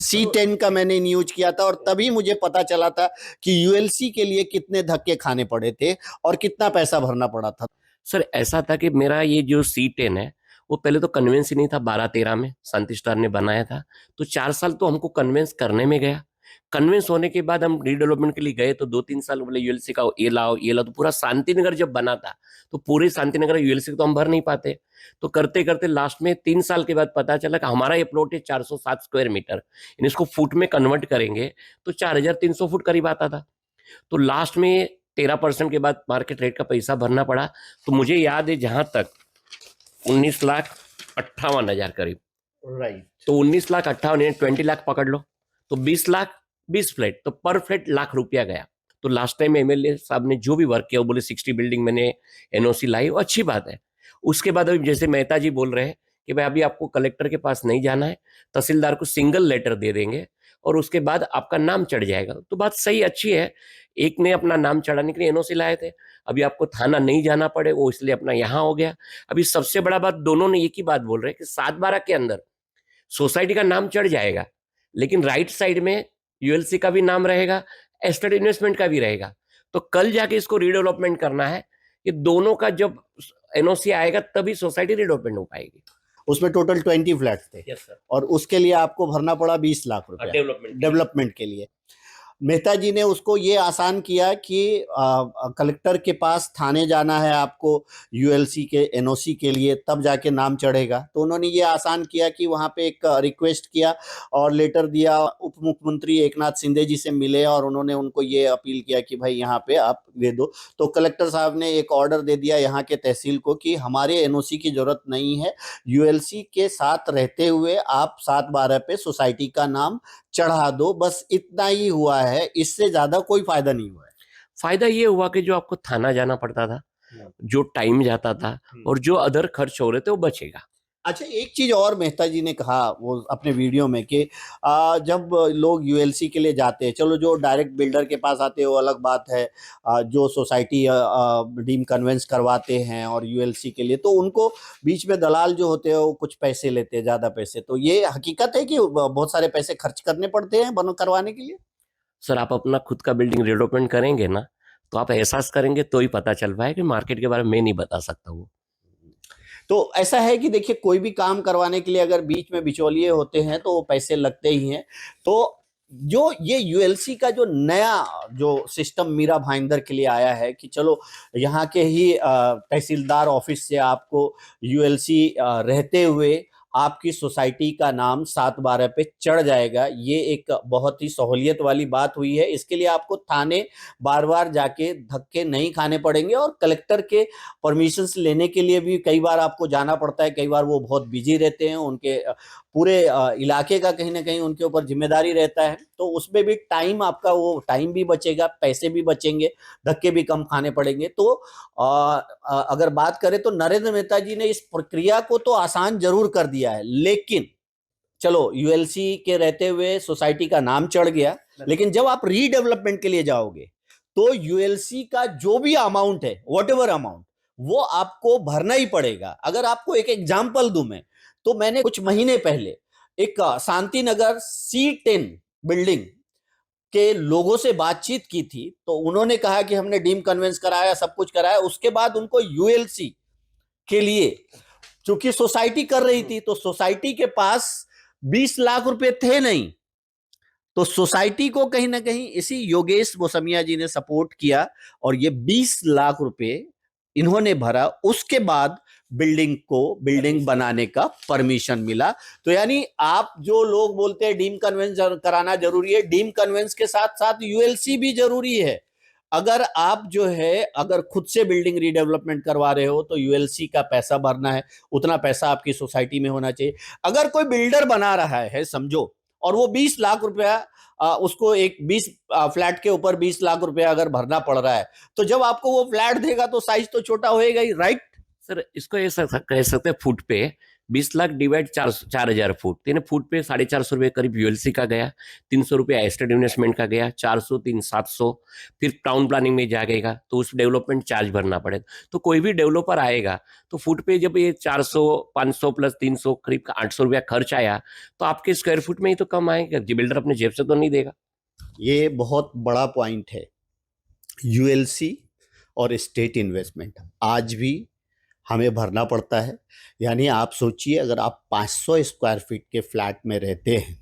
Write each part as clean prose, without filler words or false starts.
C10 का मैंने news किया था और तभी मुझे पता चला था कि यूएलसी के लिए कितने धक्के खाने पड़े थे और कितना पैसा भरना पड़ा था। सर ऐसा था कि मेरा ये जो C10 है वो पहले तो कन्वेंस ही नहीं था, 12-13 में शांति स्टार ने बनाया था। तो 4 साल तो हमको कन्वेंस करने में गया। कन्वेंस होने के बाद हम रीडेवलपमेंट के लिए गए तो 2-3 साल बोले यूएलसी का ये लाओ ये लाओ। तो पूरा शांतिनगर जब बना था तो पूरे शांतिनगर यूएलसी तो हम भर नहीं पाते। तो करते करते लास्ट में 3 साल के बाद पता चला कि हमारा ये प्लॉट है 407 स्क्वायर मीटर, इसको फुट में कन्वर्ट करेंगे तो 4300 फुट करीब आता था। तो लास्ट में 13% के बाद मार्केट रेट का पैसा भरना पड़ा। तो मुझे याद है जहां तक 19,58,000 करीब। राइट। तो 19,58,000 20 लाख पकड़ लो, तो 20 लाख 20 फ्लैट, तो पर फ्लैट ₹1,00,000 गया। तो लास्ट टाइम एमएलए साहब ने जो भी वर्क किया वो बोले 60 बिल्डिंग मैंने एनओसी लाई, वो अच्छी बात है। उसके बाद अभी जैसे मेहता जी बोल रहे हैं कि भाई अभी आपको कलेक्टर के पास नहीं जाना है, तहसीलदार को सिंगल लेटर दे देंगे और उसके बाद आपका नाम चढ़ जाएगा। तो बात सही अच्छी है। एक ने अपना नाम चढ़ाने के लिए एनओसी लाए थे, अभी आपको थाना नहीं जाना पड़े वो इसलिए अपना यहाँ हो गया। अभी सबसे बड़ा बात दोनों ने एक ही बात बोल रहे हैं कि 7/12 के अंदर सोसाइटी का नाम चढ़ जाएगा, लेकिन राइट साइड में यूएलसी का भी नाम रहेगा, एस्टेट इन्वेस्टमेंट का भी रहेगा। तो कल जाके इसको रीडेवलपमेंट करना है। ये दोनों का जब एनओसी आएगा तभी सोसाइटी रीडेवलपमेंट हो पाएगी। उसमें टोटल 20 फ्लैट थे। Yes sir. और उसके लिए आपको भरना पड़ा 20 लाख रुपया डेवलपमेंट के लिए। मेहता जी ने उसको ये आसान किया कि कलेक्टर के पास थाने जाना है आपको यूएलसी के एनओसी के लिए, तब जाके नाम चढ़ेगा। तो उन्होंने ये आसान किया कि वहाँ पे एक रिक्वेस्ट किया और लेटर दिया। उप मुख्यमंत्री एकनाथ शिंदे जी से मिले और उन्होंने उनको ये अपील किया कि भाई यहाँ पे आप दे दो। तो कलेक्टर साहब ने एक ऑर्डर दे दिया यहाँ के तहसील को कि हमारे एनओसी की जरूरत नहीं है, यूएलसी के साथ रहते हुए आप 7/12 पे सोसाइटी का नाम चढ़ा दो। बस इतना ही हुआ है, इससे ज्यादा कोई फायदा नहीं हुआ है। फायदा ये हुआ कि जो आपको थाना जाना पड़ता था, जो टाइम जाता था और जो अदर खर्च हो रहे थे वो बचेगा। अच्छा, एक चीज और मेहता जी ने कहा वो अपने वीडियो में कि जब लोग यूएलसी के लिए जाते हैं, चलो जो डायरेक्ट बिल्डर के पास आते हैं वो अलग बात है, जो सोसाइटी डीम कन्वेंस करवाते हैं और यूएलसी के लिए, तो उनको बीच में दलाल जो होते हैं वो कुछ पैसे लेते हैं, ज्यादा पैसे। तो ये हकीकत है कि बहुत सारे पैसे खर्च करने पड़ते हैं बनो करवाने के लिए। सर आप अपना खुद का बिल्डिंग डेवलपमेंट करेंगे ना तो आप एहसास करेंगे तो ही पता चल पाए कि मार्केट के बारे में मैं नहीं बता सकता। वो तो ऐसा है कि देखिए, कोई भी काम करवाने के लिए अगर बीच में बिचौलिए होते हैं तो वो पैसे लगते ही हैं। तो जो ये यूएलसी का जो नया जो सिस्टम मीरा भाईंदर के लिए आया है कि चलो यहाँ के ही तहसीलदार ऑफिस से आपको यूएलसी रहते हुए आपकी सोसाइटी का नाम 7/12 पे चढ़ जाएगा, ये एक बहुत ही सहूलियत वाली बात हुई है। इसके लिए आपको थाने बार बार जाके धक्के नहीं खाने पड़ेंगे और कलेक्टर के परमिशंस लेने के लिए भी कई बार आपको जाना पड़ता है। कई बार वो बहुत बिजी रहते हैं, उनके पूरे इलाके का कहीं ना कहीं उनके ऊपर जिम्मेदारी रहता है। तो उसमें भी टाइम आपका, वो टाइम भी बचेगा, पैसे भी बचेंगे, धक्के भी कम खाने पड़ेंगे। तो अगर बात करें तो नरेंद्र मेहता जी ने इस प्रक्रिया को तो आसान जरूर कर दिया है, लेकिन चलो यूएलसी के रहते हुए सोसाइटी का नाम चढ़ गया, लेकिन जब आप रीडेवलपमेंट के लिए जाओगे तो यूएलसी का जो भी अमाउंट है, व्हाटएवर अमाउंट, वो आपको भरना ही पड़ेगा। अगर आपको एक एग्जांपल दूं मैं, तो मैंने कुछ महीने पहले एक शांति नगर C10 बिल्डिंग के लोगों से बातचीत की थी। तो उन्होंने कहा कि हमने डीम कन्वेंस कराया, सब कुछ कराया, उसके बाद उनको यूएलसी के लिए चूंकि सोसाइटी कर रही थी तो सोसाइटी के पास 20 लाख रुपए थे नहीं। तो सोसाइटी को कहीं ना कहीं इसी योगेश मौसमिया जी ने सपोर्ट किया और ये 20 लाख रुपए इन्होंने भरा। उसके बाद बिल्डिंग बनाने का परमिशन मिला। तो यानी आप जो लोग बोलते हैं डीम कन्वेंस कराना जरूरी है, डीम कन्वेंस के साथ साथ यूएलसी भी जरूरी है। अगर आप जो है अगर खुद से बिल्डिंग रीडेवलपमेंट करवा रहे हो तो यूएलसी का पैसा भरना है, उतना पैसा आपकी सोसाइटी में होना चाहिए। अगर कोई बिल्डर बना रहा है समझो, और वो 20 लाख रुपया उसको एक 20 फ्लैट के ऊपर 20 लाख रुपया अगर भरना पड़ रहा है, तो जब आपको वो फ्लैट देगा तो साइज तो छोटा होएगा ही, राइट? सर इसको ऐसा कह सकते हैं फुट पे 20 लाख डिवाइड 4,000 फुट, तेने फुट पे 450 रुपये करीब यूएलसी का गया, 300 रुपये एस्टेट इन्वेस्टमेंट का गया, 400 3 700, फिर टाउन प्लानिंग में जाएगा तो उस डेवलपमेंट चार्ज भरना पड़ेगा। तो कोई भी डेवलपर आएगा तो फुट पे जब ये 400 500 प्लस 300 करीब 800 रुपया खर्च आया तो आपके स्क्वायर फुट में ही तो कम आएगा, बिल्डर अपने जेब से तो नहीं देगा। ये बहुत बड़ा पॉइंट है। यूएलसी और स्टेट इन्वेस्टमेंट आज भी हमें भरना पड़ता है। यानी आप सोचिए, अगर आप 500 स्क्वायर फीट के फ्लैट में रहते हैं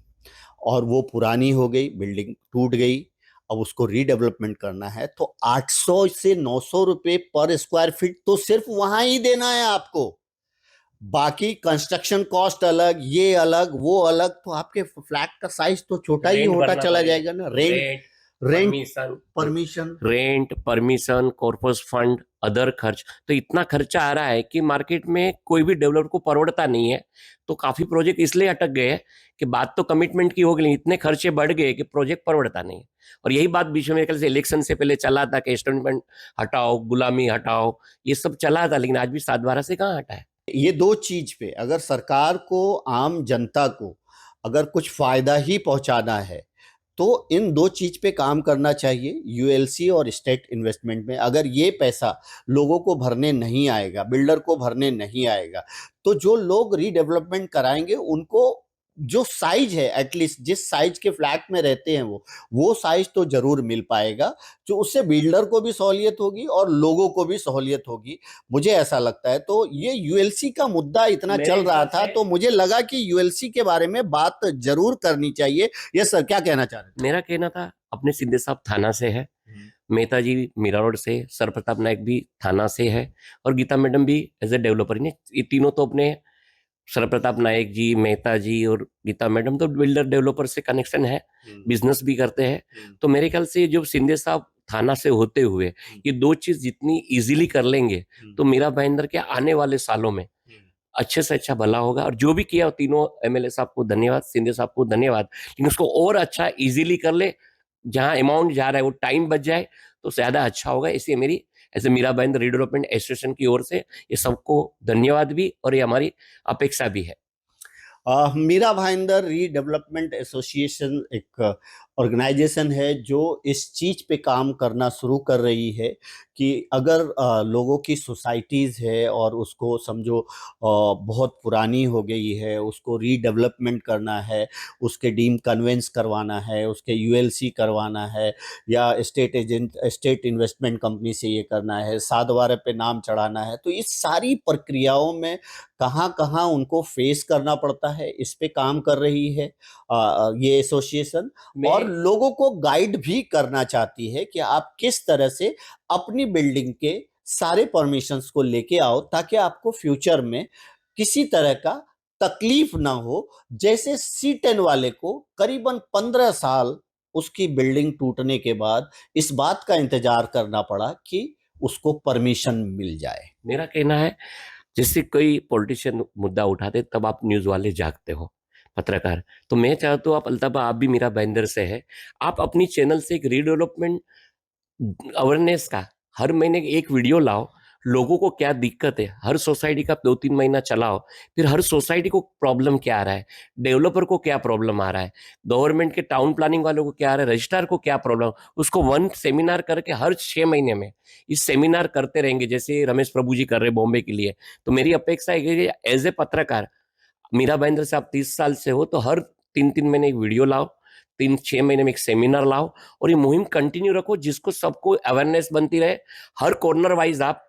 और वो पुरानी हो गई, बिल्डिंग टूट गई, अब उसको रीडेवलपमेंट करना है, तो 800 से 900 रुपए पर स्क्वायर फीट तो सिर्फ वहां ही देना है आपको। बाकी कंस्ट्रक्शन कॉस्ट अलग, ये अलग, वो अलग, तो आपके फ्लैट का साइज तो छोटा ही होता चला जाएगा ना। Rent permission, corpus fund, other खर्च, तो इतना खर्चा आ रहा है कि मार्केट में कोई भी डेवलपर को परवड़ता नहीं है। तो काफी प्रोजेक्ट इसलिए अटक गए हैं कि बात तो कमिटमेंट की हो गई, इतने खर्चे बढ़ गए कि प्रोजेक्ट परवड़ता नहीं है। और यही बात बीच में से इलेक्शन से पहले चला था कि स्टेटमेंट हटाओ, गुलामी हटाओ, ये सब चला था, लेकिन आज भी 7/12 से कहाँ हटा है। ये दो चीज पे अगर सरकार को, आम जनता को अगर कुछ फायदा ही पहुंचाना है तो इन दो चीज पे काम करना चाहिए, यूएलसी और स्टेट इन्वेस्टमेंट में। अगर ये पैसा लोगों को भरने नहीं आएगा, बिल्डर को भरने नहीं आएगा, तो जो लोग रीडेवलपमेंट कराएंगे उनको जो साइज है, एटलीस्ट जिस साइज के फ्लैट में रहते हैं वो साइज तो जरूर मिल पाएगा, जो उससे बिल्डर को भी सहूलियत होगी और लोगों को भी सहूलियत होगी, मुझे ऐसा लगता है। तो ये यूएलसी का मुद्दा इतना चल रहा था तो मुझे लगा कि यूएलसी के बारे में बात जरूर करनी चाहिए। ये सर क्या कहना चाह रहे थे? मेरा कहना था, अपने सिंधे साहब थाना से है, मेहता जी मीरा रोड से, सर प्रताप नायक भी थाना से है, और गीता मैडम भी एज ए डेवलपर। ये तीनों तो अपने, सर प्रताप नायक जी, मेहता जी और गीता मैडम तो बिल्डर डेवलपर से कनेक्शन है, बिजनेस भी करते हैं। तो मेरे ख्याल से जो सिंधे साहब थाना से होते हुए ये दो चीज जितनी इजीली कर लेंगे तो मीरा भाईंदर के आने वाले सालों में अच्छे से अच्छा भला होगा। और जो भी किया तीनों एमएलए साहब को धन्यवाद, सिंधे साहब को धन्यवाद, लेकिन उसको और अच्छा इजीली कर ले, जहां अमाउंट जा रहा है वो टाइम बच जाए तो ज्यादा अच्छा होगा। इसलिए मेरी ऐसे मीरा भाईंदर रीडेवलपमेंट एसोसिएशन की ओर से ये सबको धन्यवाद भी और ये हमारी अपेक्षा भी है। मीरा भाईंदर रीडेवलपमेंट एसोसिएशन एक ऑर्गेनाइजेशन है जो इस चीज पे काम करना शुरू कर रही है कि अगर लोगों की सोसाइटीज है और उसको समझो बहुत पुरानी हो गई है, उसको रीडेवलपमेंट करना है, उसके डीम कन्वेंस करवाना है, उसके यूएलसी करवाना है, या स्टेट इन्वेस्टमेंट कंपनी से ये करना है, 7/12 पे नाम चढ़ाना है, तो इस सारी प्रक्रियाओं में कहाँ कहाँ उनको फेस करना पड़ता है, इस पे काम कर रही है ये एसोसिएशन। और लोगों को गाइड भी करना चाहती है कि आप किस तरह से अपनी बिल्डिंग के सारे परमिशंस को लेके आओ ताकि आपको फ्यूचर में किसी तरह का तकलीफ ना हो। जैसे C10 वाले को करीबन 15 साल उसकी बिल्डिंग टूटने के बाद इस बात का इंतजार करना पड़ा कि उसको परमिशन मिल जाए। मेरा कहना है, जैसे कोई पॉलिटिशियन मुद्दा उठाते तब आप न्यूज वाले जागते हो, पत्रकार, तो मैं चाहता हूँ आप अल्ताफा, आप भी मीरा भाईंदर से है, आप अपनी चैनल से एक रीडेवलपमेंट अवेयरनेस का हर महीने एक वीडियो लाओ, लोगों को क्या दिक्कत है, हर सोसाइटी का 2-3 महीना चलाओ, फिर हर सोसाइटी को प्रॉब्लम क्या आ रहा है, डेवलपर को क्या प्रॉब्लम आ रहा है, गवर्नमेंट के टाउन प्लानिंग वालों को क्या आ रहा है, रजिस्ट्रार को क्या प्रॉब्लम, उसको वन सेमिनार करके हर 6 महीने में इस सेमिनार करते रहेंगे, जैसे रमेश प्रभु जी कर रहे बॉम्बे के लिए। तो मेरी अपेक्षा है कि एज ए पत्रकार, मीरा भाईंदर से आप 30 साल से हो तो हर 3-3 महीने एक वीडियो लाओ, 3-6 महीने में एक सेमिनार लाओ और ये मुहिम कंटिन्यू रखो, जिसको सबको अवेयरनेस बनती रहे। हर कॉर्नर वाइज आप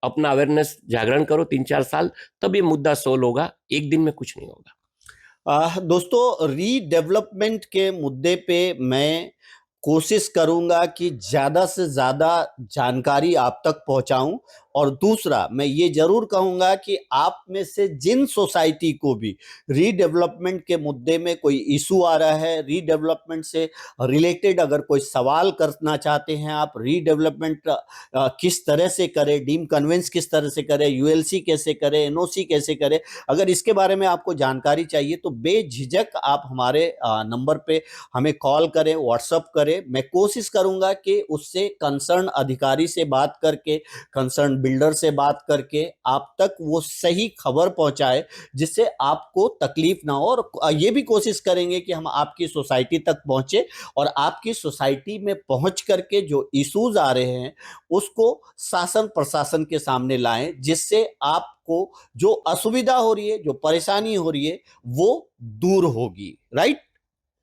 अपना अवेयरनेस जागरण करो 3-4 साल, तब ये मुद्दा सोल्व होगा, एक दिन में कुछ नहीं होगा। दोस्तों, रीडेवलपमेंट के मुद्दे पे मैं कोशिश करूंगा कि ज़्यादा से ज़्यादा जानकारी आप तक पहुंचाऊं, और दूसरा मैं ये जरूर कहूंगा कि आप में से जिन सोसाइटी को भी रीडेवलपमेंट के मुद्दे में कोई इशू आ रहा है, रीडेवलपमेंट से रिलेटेड अगर कोई सवाल करना चाहते हैं, आप रीडेवलपमेंट किस तरह से करें, डीम कन्वेंस किस तरह से करें, यूएलसी कैसे करें, एनओसी कैसे करें, अगर इसके बारे में आपको जानकारी चाहिए तो बेझिझक आप हमारे नंबर पे हमें कॉल करें, व्हाट्सअप करें। मैं कोशिश करूंगा कि उससे कंसर्न अधिकारी से बात करके, कंसर्न बिल्डर से बात करके आप तक वो सही खबर पहुंचाए, जिससे आपको तकलीफ ना हो। और ये भी कोशिश करेंगे कि हम आपकी सोसाइटी तक पहुंचे और आपकी सोसाइटी में पहुंच करके जो इश्यूज आ रहे हैं उसको शासन प्रशासन के सामने लाएं, जिससे आपको जो असुविधा हो रही है, जो परेशानी हो रही है, वो दूर होगी। राइट?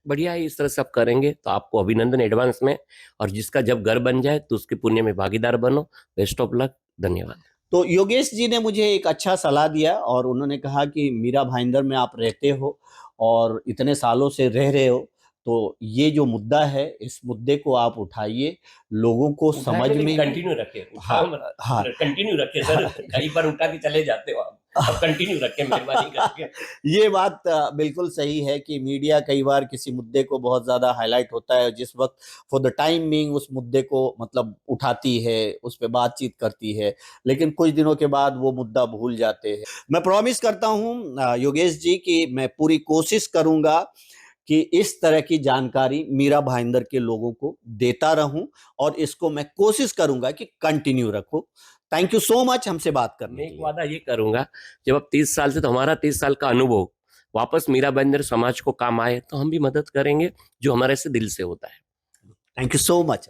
बढ़िया है, इस तरह से आप करेंगे तो आपको अभिनंदन एडवांस में। और जिसका जब घर बन जाए तो उसके पुण्य में भागीदार बनो। Best of luck. धन्यवाद। तो योगेश जी ने मुझे एक अच्छा सलाह दिया और उन्होंने कहा कि मीरा भाईंदर में आप रहते हो और इतने सालों से रह रहे हो, तो ये जो मुद्दा है इस मुद्दे को आप उठाइए, लोगों को समझ में। कंटिन्यू रखे, हाँ, हाँ। कंटिन्यू रखे सर। कई बार उठा के चले जाते हो आप, अब कंटिन्यू रखे मेहरबानी करके। ये बात बिल्कुल सही है कि मीडिया कई बार किसी मुद्दे को बहुत ज्यादा हाईलाइट होता है, जिस वक्त फॉर द टाइम बीइंग उस मुद्दे को मतलब उठाती है, उस पर बातचीत करती है, लेकिन कुछ दिनों के बाद वो मुद्दा भूल जाते हैं। मैं प्रॉमिस करता हूं योगेश जी कि मैं पूरी कोशिश करूंगा कि इस तरह की जानकारी मीरा भाईंदर के लोगों को देता रहूं और इसको मैं कोशिश करूंगा कि कंटिन्यू रखूं। थैंक यू सो मच हमसे बात करने मैं के एक लिए। वादा ये करूंगा, जब अब 30 साल से, तो हमारा 30 साल का अनुभव वापस मीरा भाईंदर समाज को काम आए तो हम भी मदद करेंगे, जो हमारे से दिल से होता है। Thank you so much.